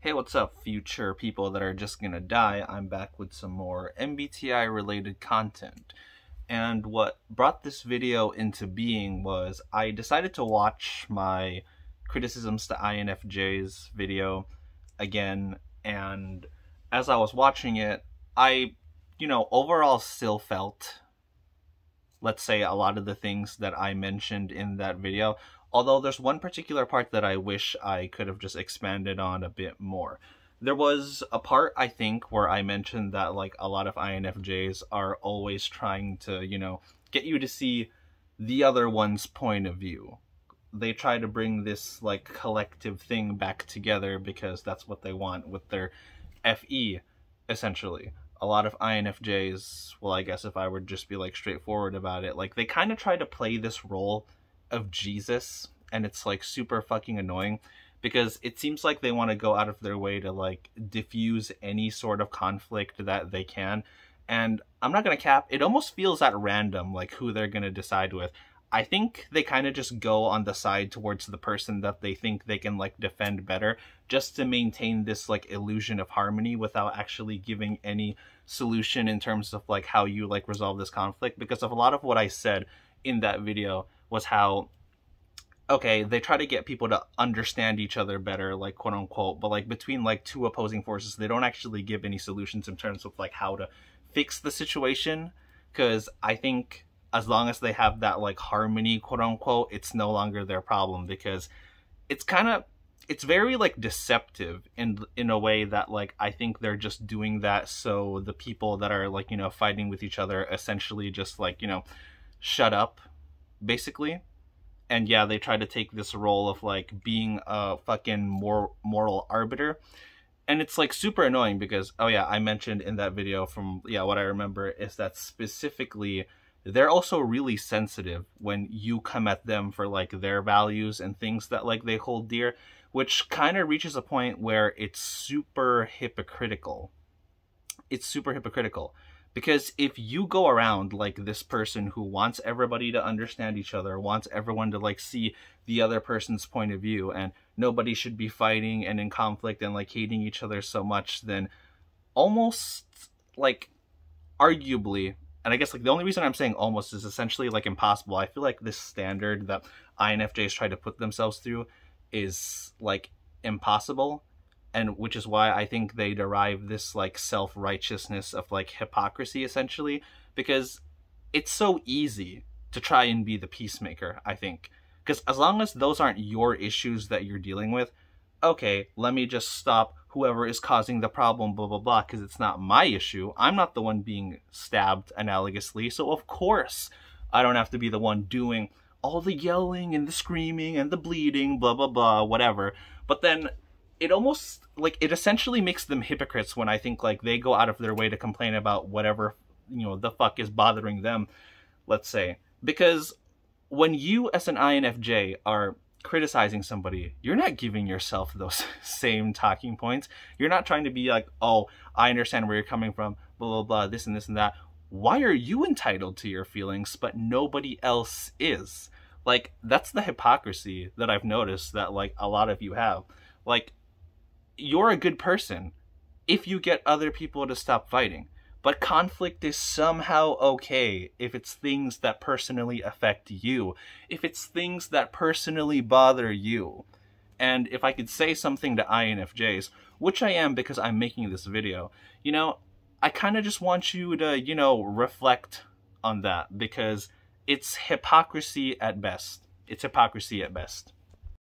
Hey, what's up, future people that are just gonna die? I'm back with some more MBTI related content. And what brought this video into being was I decided to watch my criticisms to INFJs video again, and as I was watching it, I, overall still felt, let's say, a lot of the things that I mentioned in that video. Although there's one particular part that I wish I could have just expanded on a bit more. There was a part, I think, where I mentioned that, like, a lot of INFJs are always trying to, get you to see the other one's point of view. They try to bring this, like, collective thing back together because that's what they want with their FE, essentially. A lot of INFJs, well, I guess if I would just be, like, straightforward about it, like, they kind of try to play this role of Jesus, and it's like super fucking annoying because it seems like they want to go out of their way to like diffuse any sort of conflict that they can. And I'm not gonna cap, it almost feels at random like who they're gonna decide with. I think they kind of just go on the side towards the person that they think they can like defend better, just to maintain this like illusion of harmony without actually giving any solution in terms of like how you like resolve this conflict. Because of a lot of what I said in that video was how, okay, they try to get people to understand each other better, like, quote unquote, but like between like two opposing forces, they don't actually give any solutions in terms of like how to fix the situation. Because I think as long as they have that like harmony, quote unquote, it's no longer their problem, because it's very like deceptive in a way that like I think they're just doing that so the people that are like, fighting with each other essentially just like, shut up, basically. And yeah, they try to take this role of like being a fucking moral arbiter, and it's like super annoying because, oh yeah, I mentioned in that video, from what I remember is that specifically they're also really sensitive when you come at them for like their values and things that like they hold dear, which kind of reaches a point where it's super hypocritical. It's super hypocritical. Because if you go around like this person who wants everybody to understand each other, wants everyone to like see the other person's point of view, and nobody should be fighting and in conflict and like hating each other so much, then almost like arguably, and I guess like the only reason I'm saying almost is essentially like impossible. I feel like this standard that INFJs try to put themselves through is like impossible. And which is why I think they derive this like self-righteousness of like hypocrisy, essentially, because it's so easy to try and be the peacemaker, I think. Because as long as those aren't your issues that you're dealing with, okay, let me just stop whoever is causing the problem, blah, blah, blah, because it's not my issue. I'm not the one being stabbed analogously, so of course I don't have to be the one doing all the yelling and the screaming and the bleeding, blah, blah, blah, whatever. But then it almost, like, it essentially makes them hypocrites when I think, like, they go out of their way to complain about whatever, the fuck is bothering them, let's say. Because when you, as an INFJ, are criticizing somebody, you're not giving yourself those same talking points. You're not trying to be like, oh, I understand where you're coming from, blah, blah, blah, this and this and that. Why are you entitled to your feelings, but nobody else is? Like, that's the hypocrisy that I've noticed that, like, a lot of you have. Like, you're a good person if you get other people to stop fighting, but conflict is somehow okay if it's things that personally affect you, if it's things that personally bother you. And if I could say something to INFJs, which I am because I'm making this video, I kind of just want you to, reflect on that, because it's hypocrisy at best. It's hypocrisy at best.